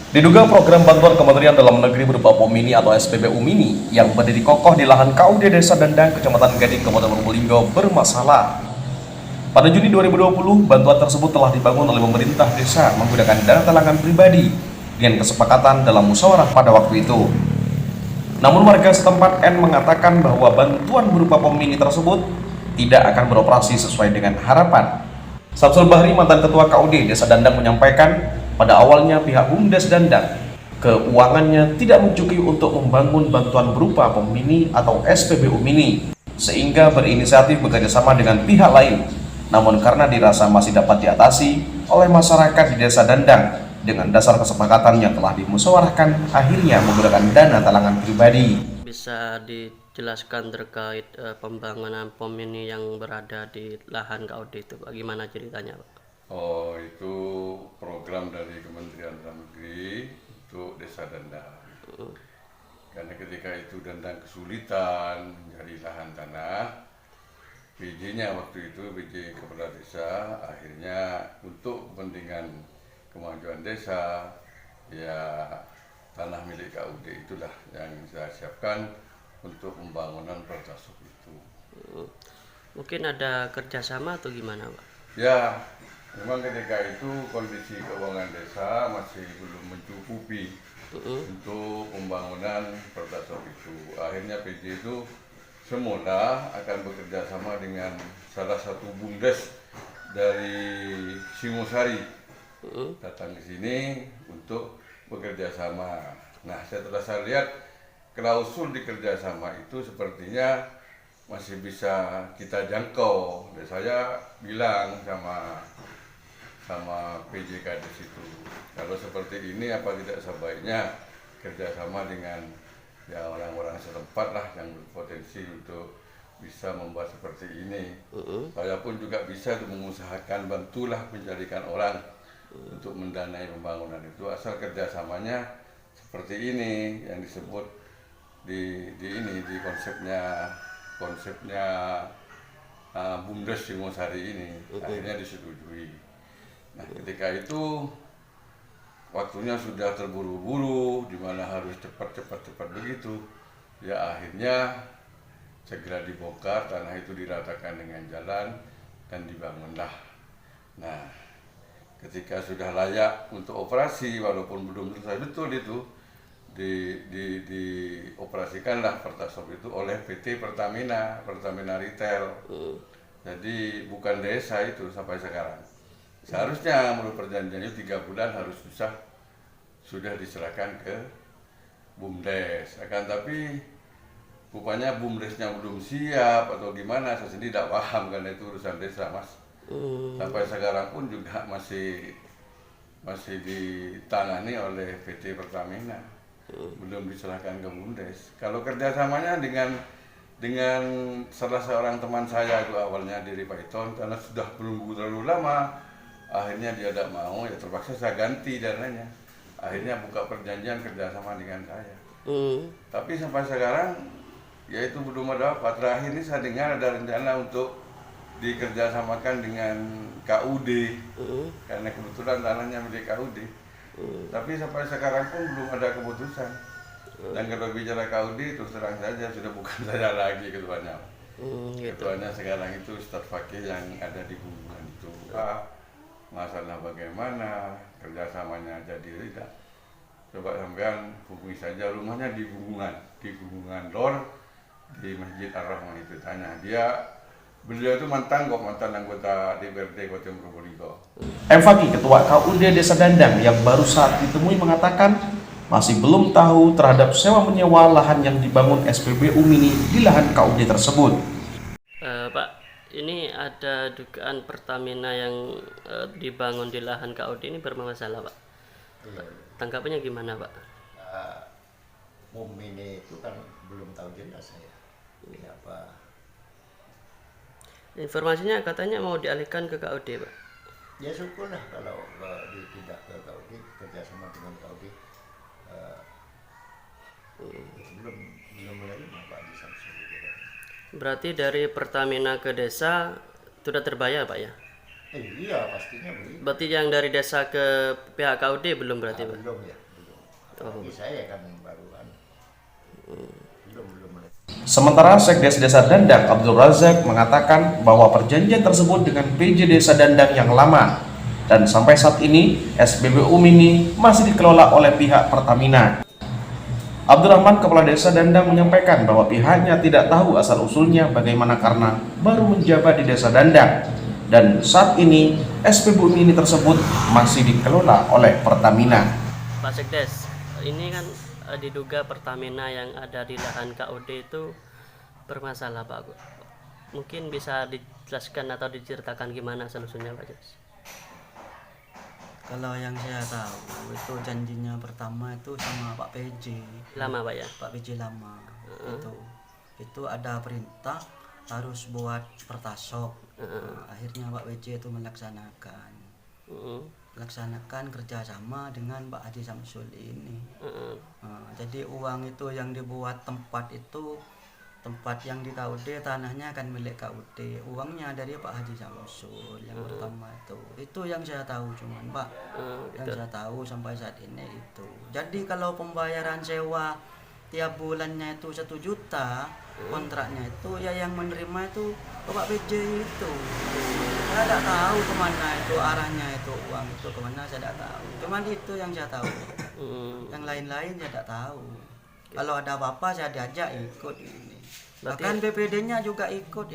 Diduga program bantuan Kementerian Dalam Negeri berupa POM Mini atau SPBU Mini yang berdiri kokoh di lahan KUD Desa Dandang, Kecamatan Gading, Kabupaten Probolinggo bermasalah. Pada Juni 2020, bantuan tersebut telah dibangun oleh pemerintah desa menggunakan dana talangan pribadi dengan kesepakatan dalam musyawarah pada waktu itu. Namun warga setempat N mengatakan bahwa bantuan berupa POM Mini tersebut tidak akan beroperasi sesuai dengan harapan. Samsul Bahri, mantan ketua KUD Desa Dandang, menyampaikan pada awalnya pihak BUMDes Dandang keuangannya tidak mencukupi untuk membangun bantuan berupa POM Mini atau SPBU Mini, sehingga berinisiatif bekerjasama dengan pihak lain. Namun karena dirasa masih dapat diatasi oleh masyarakat di Desa Dandang dengan dasar kesepakatan yang telah dimusyawarahkan, akhirnya menggunakan dana talangan pribadi. Bisa dijelaskan terkait pembangunan POM ini yang berada di lahan KUD itu, bagaimana ceritanya, Pak? Oh, itu program dari Kementerian Dalam Negeri untuk Desa Dandang. Karena ketika itu Dandang kesulitan mencari lahan tanah, PJ-nya waktu itu, PJ Kepala Desa, akhirnya untuk kepentingan kemajuan desa, ya tanah milik KUD itulah yang saya siapkan untuk pembangunan Pertasop itu. Mungkin ada kerjasama atau gimana, Pak? Ya, memang ketika itu kondisi keuangan desa masih belum mencukupi untuk pembangunan Pertasop itu. Akhirnya PJ itu semula akan bekerja sama dengan salah satu BUMDes dari Singosari, datang ke sini untuk bekerja sama. Nah, setelah saya lihat klausul di kerjasama itu sepertinya masih bisa kita jangkau. Dan saya bilang sama PJ Kades itu, kalau seperti ini apa tidak sebaiknya kerjasama dengan ya orang-orang setempat lah yang berpotensi untuk bisa membuat seperti ini. Saya pun juga bisa mengusahakan, bantulah mencarikan orang untuk mendanai pembangunan itu, asal kerjasamanya seperti ini yang disebut di konsepnya BUMDes Singosari ini. Akhirnya disetujui. Nah, ketika itu waktunya sudah terburu-buru, di mana harus cepat begitu. Ya akhirnya segera dibongkar, tanah itu diratakan dengan jalan dan dibangunlah. Nah, ketika sudah layak untuk operasi, walaupun belum selesai betul itu, dioperasikanlah Pertasop itu oleh PT Pertamina Retail. Jadi bukan desa itu sampai sekarang. Seharusnya menurut perjanjiannya 3 bulan harus sudah diserahkan ke BUMDes. Akan tapi rupanya BUMDesnya belum siap atau gimana, saya sendiri tidak paham karena itu urusan desa, Mas. Sampai sekarang pun juga masih ditangani oleh PT Pertamina, belum diserahkan ke BUMDes. Kalau kerjasamanya dengan salah seorang teman saya itu awalnya dari Python, karena sudah menunggu terlalu lama, akhirnya dia tidak mau, ya terpaksa saya ganti dananya. Akhirnya buka perjanjian kerjasama dengan saya. Tapi sampai sekarang ya itu belum ada apa. Terakhir ini saya dengar ada rencana untuk dikerjasamakan dengan KUD, karena kebetulan tanahnya milik KUD. Tapi sampai sekarang pun belum ada keputusan. Dan kalau bicara KUD itu terang saja sudah bukan saya lagi ketuanya. Ketuanya sekarang itu Ustadz Fakih yang ada di hubungan itu. Masalah bagaimana kerjasamanya jadi tidak. Coba sampean hubungi saja, rumahnya di Gunungan Lor, di Masjid Ar-Rahman itu, tanya dia. Beliau itu mantan anggota DPRD Kabupaten Probolinggo. M. Fakih, ketua KUD Desa Dandang yang baru saat ditemui, mengatakan masih belum tahu terhadap sewa menyewa lahan yang dibangun SPBU Mini di lahan KUD tersebut. Pak, ini ada dugaan Pertamina yang dibangun di lahan KUD ini bermasalah, Pak. Tanggapannya gimana, Pak? POM Mini itu kan belum tahu jelas saya. Ini apa? Informasinya katanya mau dialihkan ke KUD, Pak. Ya syukurlah kalau tidak ke KUD, kerjasama dengan KUD. Belum menerima Pak di Samsul. Berarti dari Pertamina ke desa sudah terbayar, Pak ya? Iya pastinya begitu. Berarti yang dari desa ke pihak KUD belum berarti, Pak? Belum ya. Bagi saya kan baruan. Belum. Sementara Sekdes Desa Dandang Abdul Razak mengatakan bahwa perjanjian tersebut dengan PJ Desa Dandang yang lama dan sampai saat ini SPBU Mini masih dikelola oleh pihak Pertamina. Abdurrahman, Kepala Desa Dandang, menyampaikan bahwa pihaknya tidak tahu asal-usulnya bagaimana karena baru menjabat di Desa Dandang dan saat ini SPBU Mini tersebut masih dikelola oleh Pertamina. Pak Sekdes, ini kan diduga Pertamina yang ada di lahan KUD itu bermasalah, Pak. Mungkin bisa dijelaskan atau diceritakan gimana solusinya, Pak Sekdes? Kalau yang saya tahu itu janjinya pertama itu sama Pak PJ. Lama, Pak ya? Pak PJ lama. Itu ada perintah harus buat pertasok. Akhirnya Pak PJ itu melaksanakan kerjasama dengan Pak Haji Samsul ini. Jadi uang itu yang dibuat tempat yang di KUD, tanahnya kan milik KUD, uangnya dari Pak Haji Samsul yang pertama itu yang saya tahu, cuman Pak yang saya tahu sampai saat ini itu. Jadi kalau pembayaran sewa tiap bulannya itu 1 juta, kontraknya itu ya yang menerima itu Pak PJ itu. Saya tidak tahu kemana itu arahnya, itu uang itu kemana saya tidak tahu, cuman itu yang saya tahu. Yang lain-lain saya tidak tahu. Kalau ada apa-apa saya diajak ikut ini. Bahkan BPD-nya juga ikut.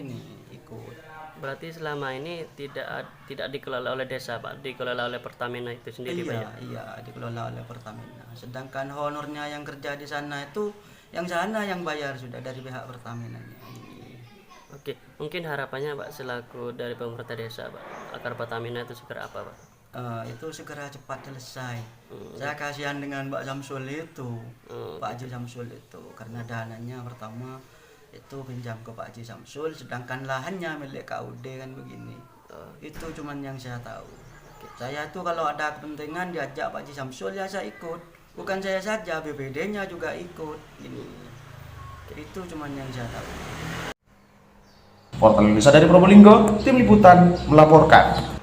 Berarti selama ini tidak dikelola oleh desa, Pak, dikelola oleh Pertamina itu sendiri, Pak ya? Iya, dikelola oleh Pertamina. Sedangkan honornya yang kerja di sana itu yang sana yang bayar sudah dari pihak Pertamina. Oke, mungkin harapannya, Pak, selaku dari pemerintah desa, Pak, agar Pertamina itu segera apa, Pak? Itu segera cepat selesai. Saya kasihan dengan Pak Samsul itu, Pak Haji Samsul itu, karena dananya pertama itu pinjam ke Pak Haji Samsul, sedangkan lahannya milik KUD kan begini. Itu cuman yang saya tahu. Saya itu kalau ada kepentingan diajak Pak Haji Samsul ya saya ikut. Bukan saya saja, BPD-nya juga ikut. Itu cuman yang saya tahu. Portal Indonesia dari Probolinggo, tim liputan melaporkan.